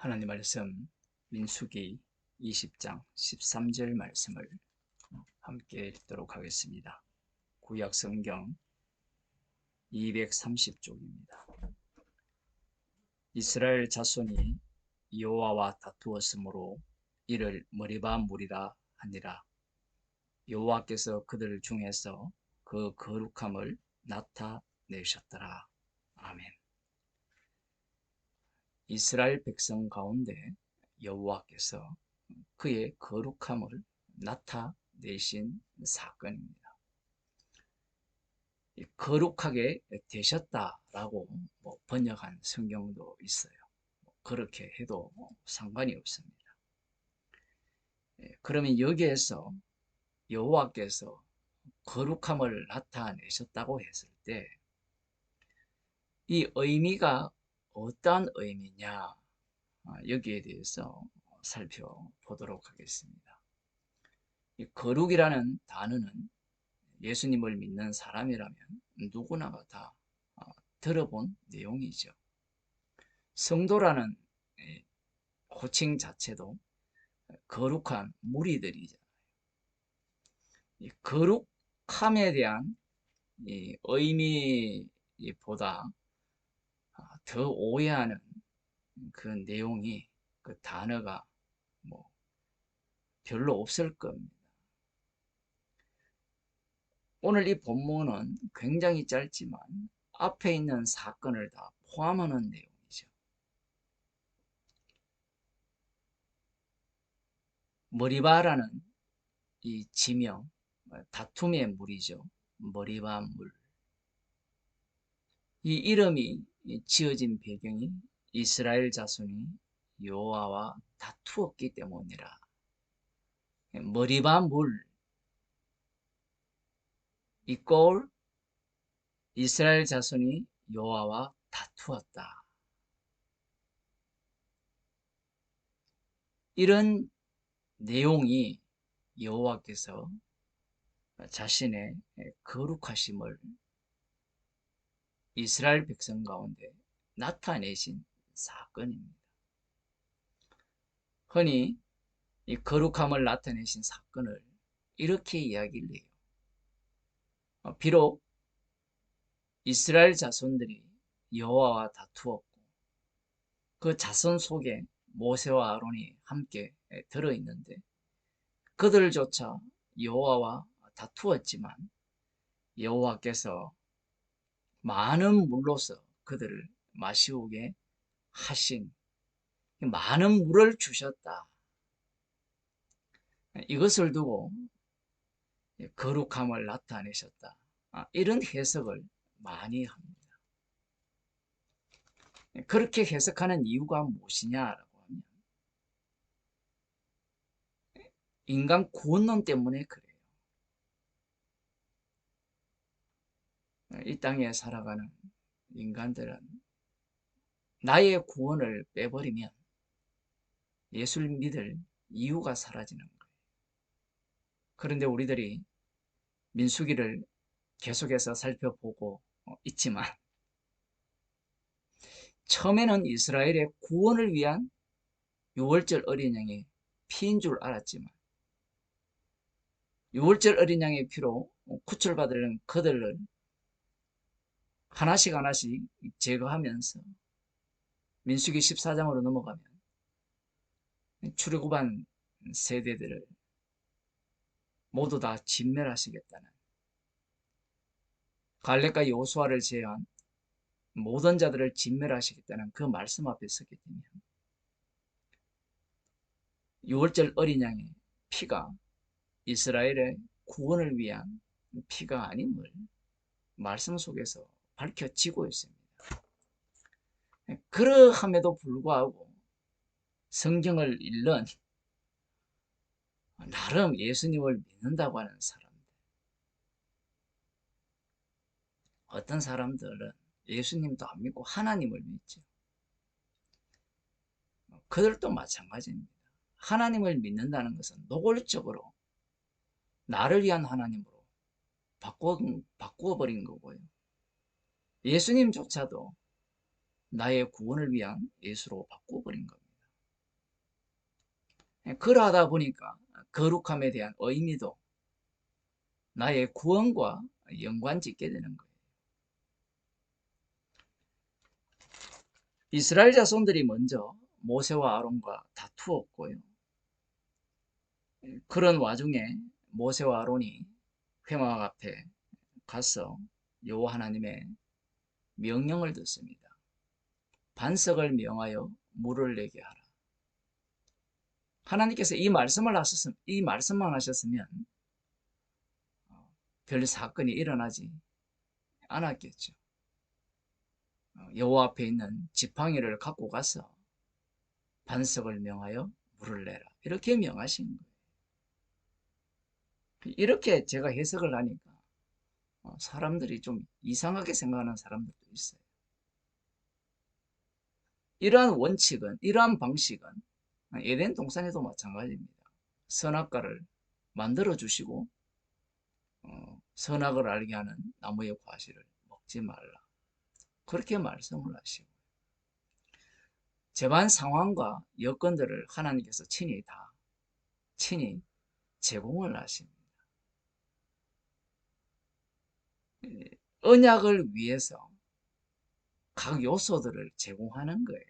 하나님 말씀 민수기 20장 13절 말씀을 함께 읽도록 하겠습니다. 구약 성경 230쪽입니다. 이스라엘 자손이 여호와와 다투었으므로 이를 머리바 물이라 하니라. 여호와께서 그들 중에서 그 거룩함을 나타내셨더라. 아멘. 이스라엘 백성 가운데 여호와께서 그의 거룩함을 나타내신 사건입니다. 거룩하게 되셨다라고 번역한 성경도 있어요. 그렇게 해도 상관이 없습니다. 그러면 여기에서 여호와께서 거룩함을 나타내셨다고 했을 때 이 의미가 어떤 의미냐, 여기에 대해서 살펴보도록 하겠습니다. 이 거룩이라는 단어는 예수님을 믿는 사람이라면 누구나가 다 들어본 내용이죠. 성도라는 호칭 자체도 거룩한 무리들이잖아요. 이 거룩함에 대한 이 의미보다 더 오해하는 그 내용이, 그 단어가 별로 없을 겁니다. 오늘 이 본문은 굉장히 짧지만 앞에 있는 사건을 다 포함하는 내용이죠. 머리바라는 이 지명, 다툼의 물이죠. 머리바 물. 이 이름이 지어진 배경이 이스라엘 자손이 여호와와 다투었기 때문이라. 머리바 물 이꼴 이스라엘 자손이 여호와와 다투었다. 이런 내용이 여호와께서 자신의 거룩하심을 이스라엘 백성 가운데 나타내신 사건입니다. 흔히 이 거룩함을 나타내신 사건을 이렇게 이야기를 해요. 비록 이스라엘 자손들이 여호와와 다투었고 그 자손 속에 모세와 아론이 함께 들어있는데 그들조차 여호와와 다투었지만 여호와께서 많은 물로서 그들을 마시우게 하신, 많은 물을 주셨다. 이것을 두고 거룩함을 나타내셨다. 이런 해석을 많이 합니다. 그렇게 해석하는 이유가 무엇이냐라고 하면 인간 구원론 때문에 그래요. 이 땅에 살아가는 인간들은 나의 구원을 빼버리면 예수를 믿을 이유가 사라지는 거예요. 그런데 우리들이 민수기를 계속해서 살펴보고 있지만 처음에는 이스라엘의 구원을 위한 유월절 어린 양의 피인 줄 알았지만 유월절 어린 양의 피로 구출받으려는 그들을 하나씩 하나씩 제거하면서 민수기 14장으로 넘어가면 출애굽한 세대들을 모두 다 진멸하시겠다는, 갈렙과 여호수아를 제외한 모든 자들을 진멸하시겠다는 그 말씀 앞에 서게 되면 유월절 어린 양의 피가 이스라엘의 구원을 위한 피가 아님을 말씀 속에서 밝혀지고 있습니다. 그러함에도 불구하고 성경을 읽는 나름 예수님을 믿는다고 하는 사람들, 어떤 사람들은 예수님도 안 믿고 하나님을 믿죠. 그들도 마찬가지입니다. 하나님을 믿는다는 것은 노골적으로 나를 위한 하나님으로 바꾸어버린 거고요. 예수님조차도 나의 구원을 위한 예수로 바꾸어버린 겁니다. 그러하다 보니까 거룩함에 대한 의미도 나의 구원과 연관짓게 되는 거예요. 이스라엘 자손들이 먼저 모세와 아론과 다투었고요. 그런 와중에 모세와 아론이 회막 앞에 가서 여호와 하나님의 명령을 듣습니다. 반석을 명하여 물을 내게 하라. 하나님께서 이 말씀만 하셨으면 별 사건이 일어나지 않았겠죠. 여호와 앞에 있는 지팡이를 갖고 가서 반석을 명하여 물을 내라. 이렇게 명하신 거예요. 이렇게 제가 해석을 하니까 사람들이 좀 이상하게 생각하는 사람들도 있어요. 이러한 원칙은, 이러한 방식은 에덴 동산에도 마찬가지입니다. 선악과를 만들어 주시고 선악을 알게 하는 나무의 과실을 먹지 말라. 그렇게 말씀을 하시고 재반 상황과 여건들을 하나님께서 친히 제공을 하십니다. 언약을 위해서 각 요소들을 제공하는 거예요.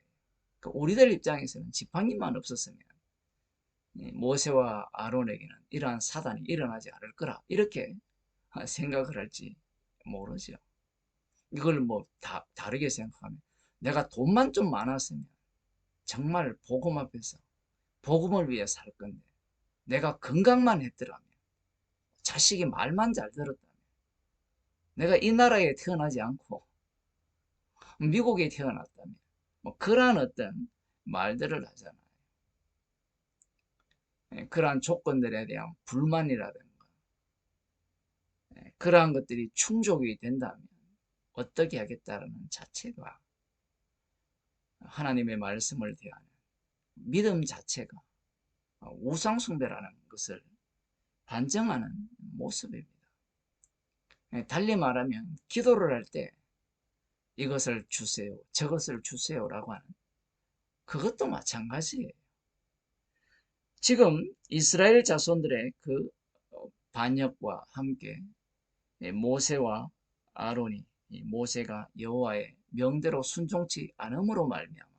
그러니까 우리들 입장에서는 지팡이만 없었으면 모세와 아론에게는 이러한 사단이 일어나지 않을 거라 이렇게 생각을 할지 모르죠. 이걸 뭐 다르게 생각하면 내가 돈만 좀 많았으면 정말 복음 앞에서 복음을 위해 살 건데 내가 건강만 했더라면 자식이 말만 잘 들었다면 내가 이 나라에 태어나지 않고 미국에 태어났다면 뭐 그러한 어떤 말들을 하잖아요. 그러한 조건들에 대한 불만이라든가 그러한 것들이 충족이 된다면 어떻게 하겠다는 자체가 하나님의 말씀을 대하는 믿음 자체가 우상숭배라는 것을 반증하는 모습입니다. 달리 말하면 기도를 할 때 이것을 주세요, 저것을 주세요라고 하는 그것도 마찬가지예요. 지금 이스라엘 자손들의 그 반역과 함께 모세와 아론이 모세가 여호와의 명대로 순종치 않음으로 말미암아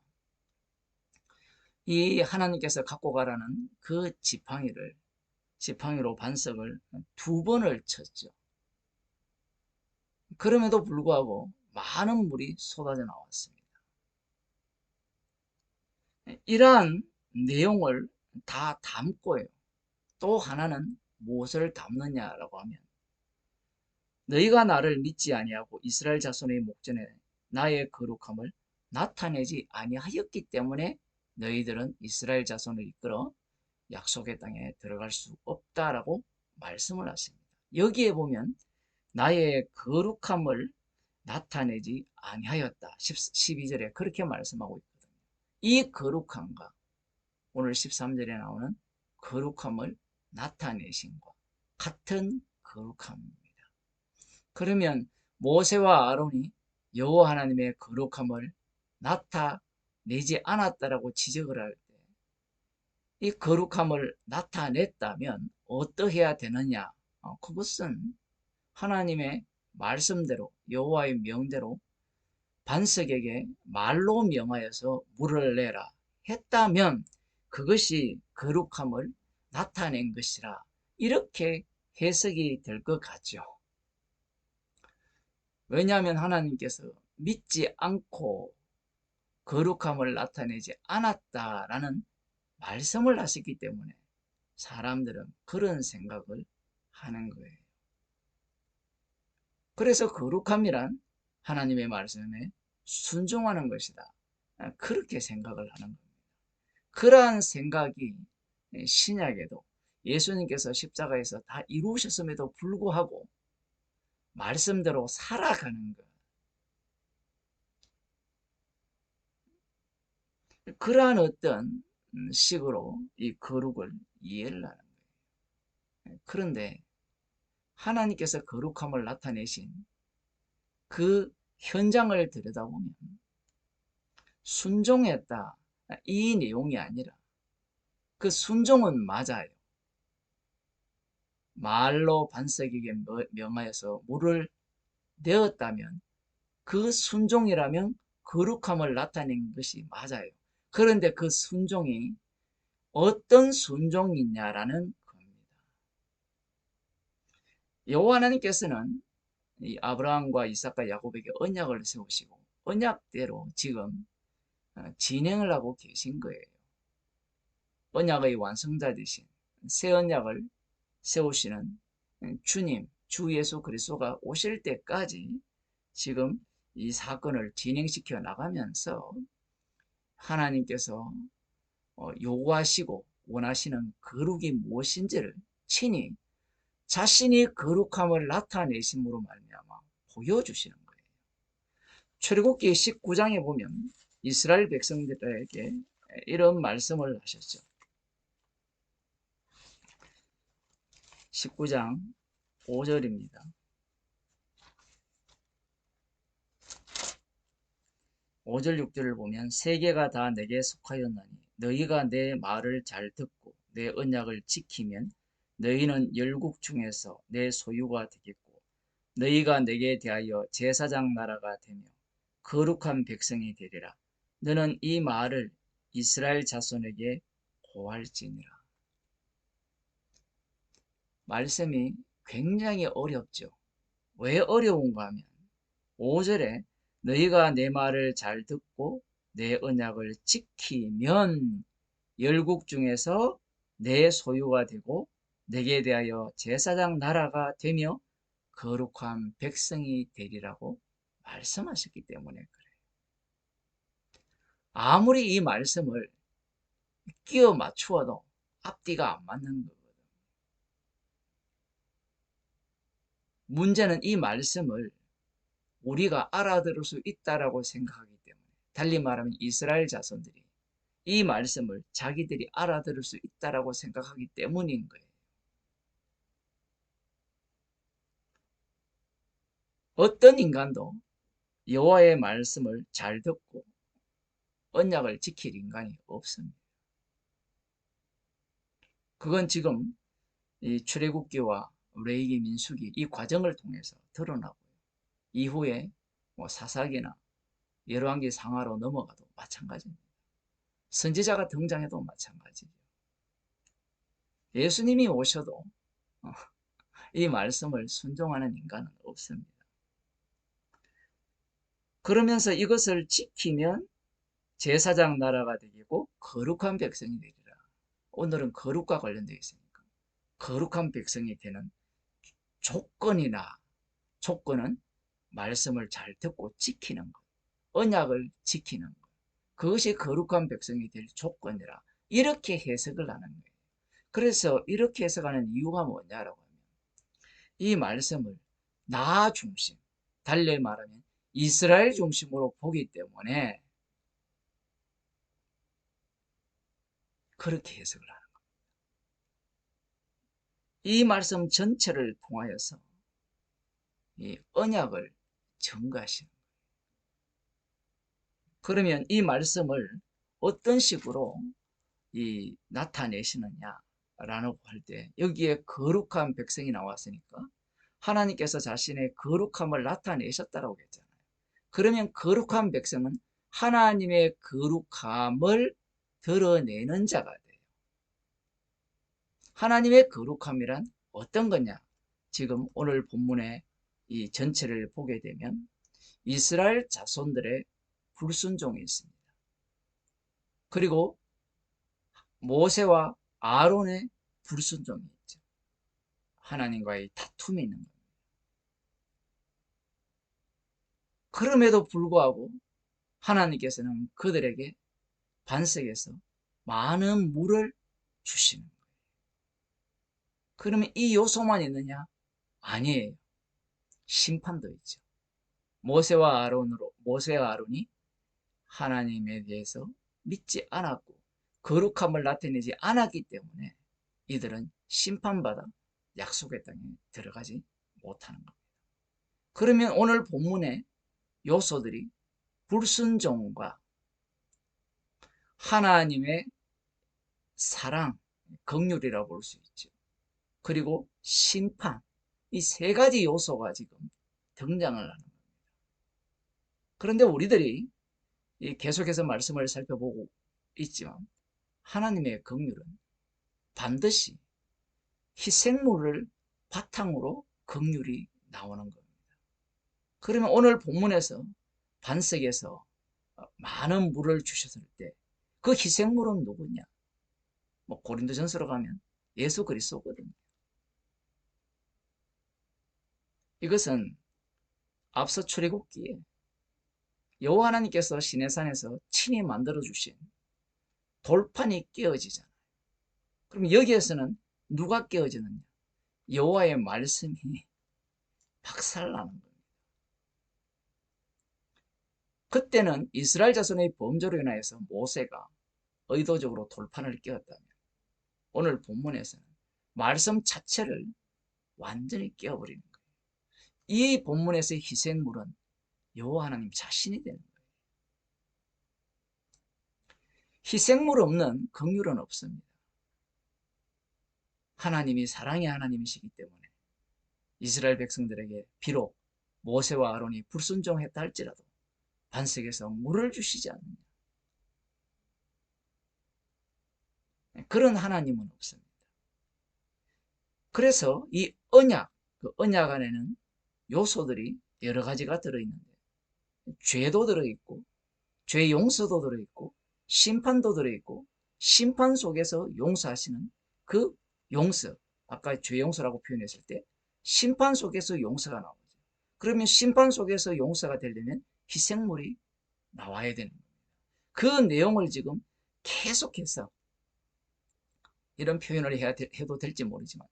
이 하나님께서 갖고 가라는 그 지팡이로 반석을 두 번을 쳤죠. 그럼에도 불구하고 많은 물이 쏟아져 나왔습니다. 이러한 내용을 다 담고요. 또 하나는 무엇을 담느냐라고 하면 너희가 나를 믿지 아니하고 이스라엘 자손의 목전에 나의 거룩함을 나타내지 아니하였기 때문에 너희들은 이스라엘 자손을 이끌어 약속의 땅에 들어갈 수 없다라고 말씀을 하십니다. 여기에 보면 나의 거룩함을 나타내지 아니하였다. 12절에 그렇게 말씀하고 있거든요. 이 거룩함과 오늘 13절에 나오는 거룩함을 나타내신과 같은 거룩함입니다. 그러면 모세와 아론이 여호와 하나님의 거룩함을 나타내지 않았다라고 지적을 할 때 이 거룩함을 나타냈다면 어떠해야 되느냐? 그것은 하나님의 말씀대로 여호와의 명대로 반석에게 말로 명하여서 물을 내라 했다면 그것이 거룩함을 나타낸 것이라 이렇게 해석이 될 것 같죠. 왜냐하면 하나님께서 믿지 않고 거룩함을 나타내지 않았다라는 말씀을 하셨기 때문에 사람들은 그런 생각을 하는 거예요. 그래서 거룩함이란 하나님의 말씀에 순종하는 것이다. 그렇게 생각을 하는 겁니다. 그러한 생각이 신약에도 예수님께서 십자가에서 다 이루셨음에도 불구하고 말씀대로 살아가는 것. 그러한 어떤 식으로 이 거룩을 이해를 하는 거예요. 그런데 하나님께서 거룩함을 나타내신 그 현장을 들여다보면 순종했다 이 내용이 아니라 그 순종은 맞아요. 말로 반석에게 명하여서 물을 내었다면 그 순종이라면 거룩함을 나타낸 것이 맞아요. 그런데 그 순종이 어떤 순종이냐라는 겁니다. 여호와 하나님께서는 이 아브라함과 이삭과 야곱에게 언약을 세우시고 언약대로 지금 진행을 하고 계신 거예요. 언약의 완성자 되신 새 언약을 세우시는 주님, 주 예수 그리스도가 오실 때까지 지금 이 사건을 진행시켜 나가면서 하나님께서 요구하시고 원하시는 거룩이 무엇인지를 친히 자신이 거룩함을 나타내심으로 말미암아 보여주시는 거예요. 출애굽기 19장에 보면 이스라엘 백성들에게 이런 말씀을 하셨죠. 19장 5절입니다. 5절 6절을 보면 세계가 다 내게 속하였나니 너희가 내 말을 잘 듣고 내 언약을 지키면 너희는 열국 중에서 내 소유가 되겠고 너희가 내게 대하여 제사장 나라가 되며 거룩한 백성이 되리라. 너는 이 말을 이스라엘 자손에게 고할지니라. 말씀이 굉장히 어렵죠. 왜 어려운가 하면 5절에 너희가 내 말을 잘 듣고 내 언약을 지키면 열국 중에서 내 소유가 되고 내게 대하여 제사장 나라가 되며 거룩한 백성이 되리라고 말씀하셨기 때문에 그래요. 아무리 이 말씀을 끼워 맞추어도 앞뒤가 안 맞는 거거든. 문제는 이 말씀을 우리가 알아들을 수 있다라고 생각하기 때문에, 달리 말하면 이스라엘 자손들이 이 말씀을 자기들이 알아들을 수 있다라고 생각하기 때문인 거예요. 어떤 인간도 여호와의 말씀을 잘 듣고 언약을 지킬 인간이 없습니다. 그건 지금 이 출애굽기와 레위기, 민수기 이 과정을 통해서 드러나고요. 이후에 뭐 사사기나 열왕기 상하로 넘어가도 마찬가지입니다. 선지자가 등장해도 마찬가지죠. 예수님이 오셔도 이 말씀을 순종하는 인간은 없습니다. 그러면서 이것을 지키면 제사장 나라가 되고 거룩한 백성이 되리라. 오늘은 거룩과 관련되어 있으니까 거룩한 백성이 되는 조건은 말씀을 잘 듣고 지키는 것, 언약을 지키는 것. 그것이 거룩한 백성이 될 조건이라 이렇게 해석을 하는 거예요. 그래서 이렇게 해석하는 이유가 뭐냐라고 하면 이 말씀을 나 중심, 달리 말하면 이스라엘 중심으로 보기 때문에 그렇게 해석을 하는 거예요. 이 말씀 전체를 통하여서 이 언약을 증거하시는 거예요. 그러면 이 말씀을 어떤 식으로 나타내시느냐라고 할 때 여기에 거룩한 백성이 나왔으니까 하나님께서 자신의 거룩함을 나타내셨다라고 했잖아요. 그러면 거룩한 백성은 하나님의 거룩함을 드러내는 자가 돼요. 하나님의 거룩함이란 어떤 거냐? 지금 오늘 본문의 이 전체를 보게 되면 이스라엘 자손들의 불순종이 있습니다. 그리고 모세와 아론의 불순종이 있죠. 하나님과의 다툼이 있는 겁니다. 그럼에도 불구하고 하나님께서는 그들에게 반석에서 많은 물을 주시는 거예요. 그러면 이 요소만 있느냐? 아니에요. 심판도 있죠. 모세와 아론이 하나님에 대해서 믿지 않았고 거룩함을 나타내지 않았기 때문에 이들은 심판받아 약속의 땅에 들어가지 못하는 겁니다. 그러면 오늘 본문의 요소들이 불순종과 하나님의 사랑, 긍휼이라고 볼 수 있죠. 그리고 심판, 이 세 가지 요소가 지금 등장을 하는 겁니다. 그런데 우리들이 계속해서 말씀을 살펴보고 있지만 하나님의 긍휼은 반드시 희생물을 바탕으로 긍휼이 나오는 겁니다. 그러면 오늘 본문에서 반석에서 많은 물을 주셨을 때 그 희생물은 누구냐? 뭐 고린도전서로 가면 예수 그리스도거든요. 이것은 앞서 출애굽기에 여호와 하나님께서 시내산에서 친히 만들어 주신 돌판이 깨어지잖아요. 그럼 여기에서는 누가 깨어지느냐? 여호와의 말씀이 박살나는 겁니다. 그때는 이스라엘 자손의 범죄로 인하여서 모세가 의도적으로 돌판을 깨었다면 오늘 본문에서는 말씀 자체를 완전히 깨어버리는 거예요. 이 본문에서의 희생물은 여호와 하나님 자신이 되는 거예요. 희생물 없는 긍휼은 없습니다. 하나님이 사랑의 하나님이시기 때문에 이스라엘 백성들에게 비록 모세와 아론이 불순종했다 할지라도 반석에서 물을 주시지 않느냐. 그런 하나님은 없습니다. 그래서 이 언약, 그 언약 안에는 요소들이 여러 가지가 들어있는데 죄도 들어있고 죄 용서도 들어있고 심판도 들어있고 심판 속에서 용서하시는 그 용서, 아까 죄 용서라고 표현했을 때 심판 속에서 용서가 나오죠. 그러면 심판 속에서 용서가 되려면 희생물이 나와야 되는 겁니다. 그 내용을 지금 계속해서 이런 표현을 해도 될지 모르지만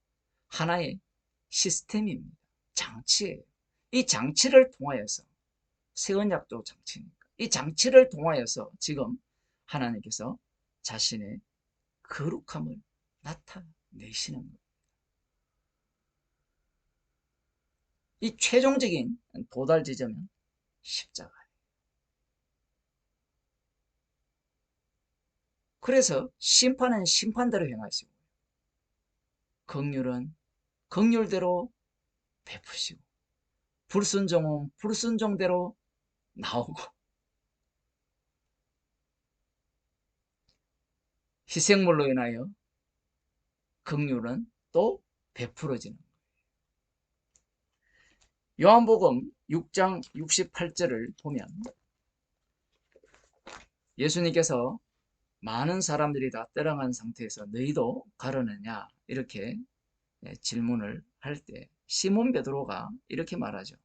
하나의 시스템입니다. 장치예요. 이 장치를 통하여서 새언약도 장치니까 이 장치를 통하여서 지금 하나님께서 자신의 거룩함을 나타내시는 겁니다. 이 최종적인 도달 지점은 십자가예요. 그래서 심판은 심판대로 행하시고 긍휼은 긍휼대로 베푸시고 불순종은 불순종대로 나오고 희생물로 인하여 긍휼은 또 베풀어지는 거예요. 요한복음 6장 68절을 보면 예수님께서 많은 사람들이 다 떠나간 상태에서 너희도 가려느냐 이렇게 질문을 할 때 시몬 베드로가 이렇게 말하죠.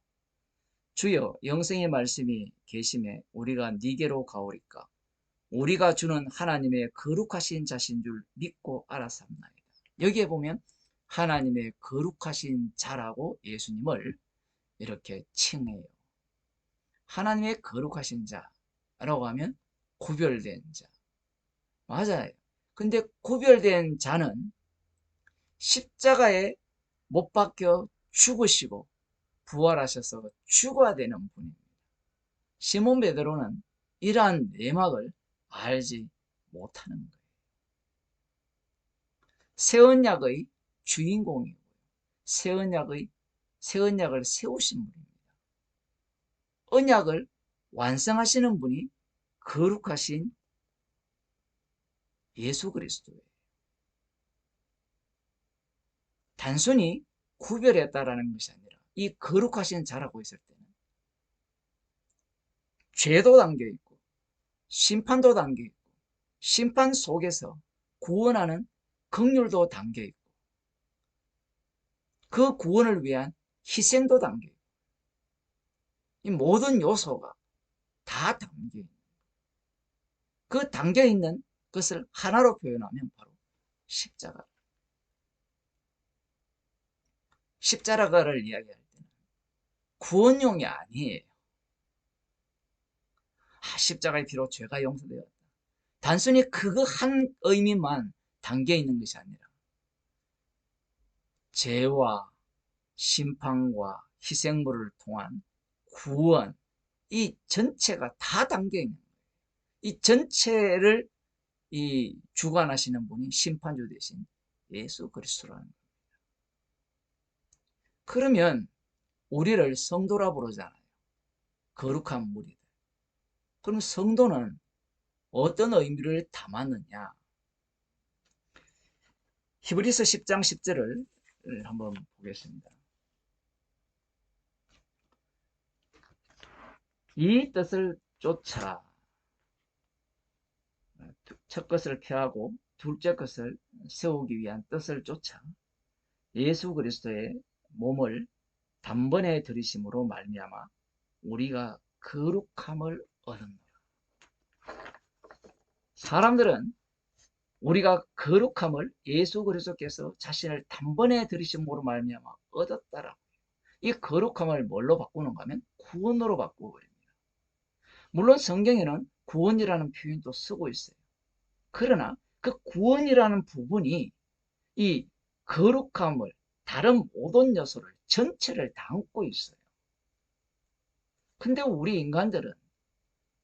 주여 영생의 말씀이 계심에 우리가 네게로 가오리까 우리가 주는 하나님의 거룩하신 자신 줄 믿고 알았사옵나이다. 여기에 보면 하나님의 거룩하신 자라고 예수님을 이렇게 칭해요. 하나님의 거룩하신 자라고 하면 구별된 자. 맞아요. 근데 구별된 자는 십자가에 못 박혀 죽으시고 부활하셔서 죽어야 되는 분입니다. 시몬 베드로는 이러한 내막을 알지 못하는 거예요. 새 언약의 주인공이고요. 새 언약을 세우신 분입니다. 언약을 완성하시는 분이 거룩하신 예수 그리스도예요. 단순히 구별했다라는 것이 아니라 이 거룩하신 자라고 했을 때는 죄도 담겨있고 심판도 담겨있고 심판 속에서 구원하는 긍휼도 담겨있고 그 구원을 위한 희생도 담겨있고 이 모든 요소가 다 담겨있는 그 담겨있는 것을 하나로 표현하면 바로 십자가. 십자가를 이야기할 때는 구원용이 아니에요. 십자가의 피로 죄가 용서되었다. 단순히 그거 한 의미만 담겨 있는 것이 아니라 죄와 심판과 희생물을 통한 구원, 이 전체가 다 담겨 있는 거예요. 이 전체를 이 주관하시는 분이 심판주 대신 예수 그리스도라는 거예요. 그러면 우리를 성도라 부르잖아요. 거룩한 무리들. 그럼 성도는 어떤 의미를 담았느냐? 히브리서 10장 10절을 한번 보겠습니다. 이 뜻을 쫓아 첫 것을 폐하고 둘째 것을 세우기 위한 뜻을 쫓아 예수 그리스도의 몸을 단번에 들이심으로 말미암아 우리가 거룩함을 얻었노라. 사람들은 우리가 거룩함을 예수 그리스도께서 자신을 단번에 들이심으로 말미암아 얻었다라고. 이 거룩함을 뭘로 바꾸는가 하면 구원으로 바꾸어 버립니다. 물론 성경에는 구원이라는 표현도 쓰고 있어요. 그러나 그 구원이라는 부분이 이 거룩함을 다른 모든 요소를 전체를 담고 있어요. 근데 우리 인간들은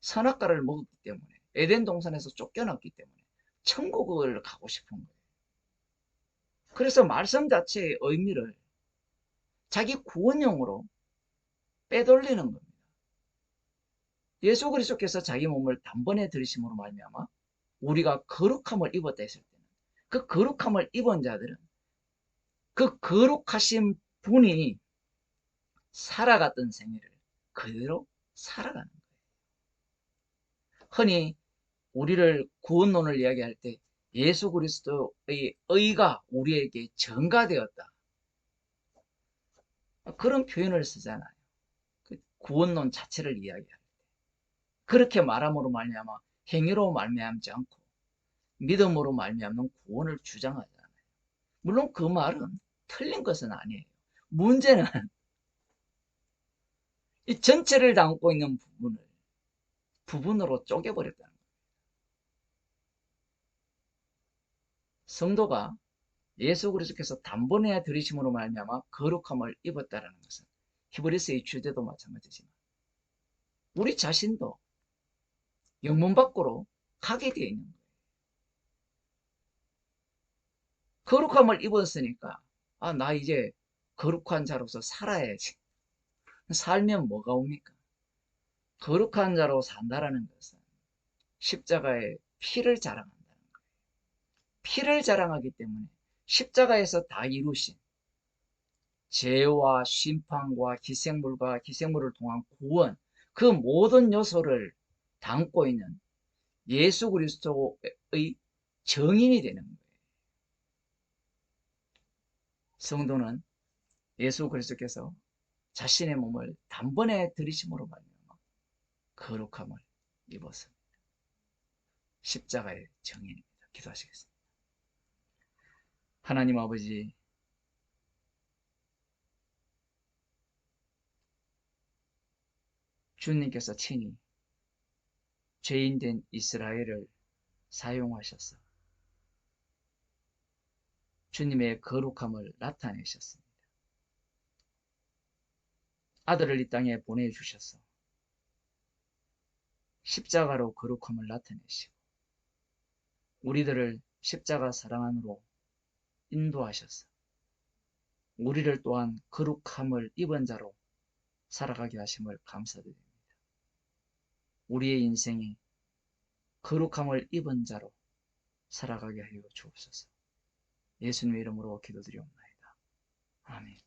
선악과를 먹었기 때문에 에덴 동산에서 쫓겨났기 때문에 천국을 가고 싶은 거예요. 그래서 말씀 자체의 의미를 자기 구원용으로 빼돌리는 겁니다. 예수 그리스도께서 자기 몸을 단번에 들이심으로 말미암아 우리가 거룩함을 입었다 했을 때는 그 거룩함을 입은 자들은 그 거룩하신 분이 살아갔던 생애를 그대로 살아가는 거예요. 흔히 우리를 구원론을 이야기할 때 예수 그리스도의 의가 우리에게 전가되었다. 그런 표현을 쓰잖아요. 구원론 자체를 이야기할 때. 그렇게 말함으로 말미암아 행위로 말미암지 않고 믿음으로 말미암는 구원을 주장하잖아요. 물론 그 말은 틀린 것은 아니에요. 문제는 이 전체를 담고 있는 부분을 부분으로 쪼개버렸다는 거예요. 성도가 예수 그리스도께서 단번에 들이심으로 말미암아 거룩함을 입었다는 것은 히브리서의 주제도 마찬가지지만 우리 자신도 영문 밖으로 가게 되어 있는 거예요. 거룩함을 입었으니까 나 이제 거룩한 자로서 살아야지. 살면 뭐가 옵니까? 거룩한 자로 산다라는 것은 십자가의 피를 자랑한다는 거예요. 피를 자랑하기 때문에 십자가에서 다 이루신 죄와 심판과 기생물을 통한 구원, 그 모든 요소를 담고 있는 예수 그리스도의 정인이 되는 거예요. 성도는 예수 그리스도께서 자신의 몸을 단번에 들이심으로 말미암아 거룩함을 입었습니다. 십자가의 정인입니다. 기도하시겠습니다. 하나님 아버지, 주님께서 친히 죄인된 이스라엘을 사용하셔서 주님의 거룩함을 나타내셨습니다. 아들을 이 땅에 보내주셔서 십자가로 거룩함을 나타내시고 우리들을 십자가 사랑 안으로 인도하셔서 우리를 또한 거룩함을 입은 자로 살아가게 하심을 감사드립니다. 우리의 인생이 거룩함을 입은 자로 살아가게 하여 주옵소서. 예수님의 이름으로 기도드리옵나이다. 아멘.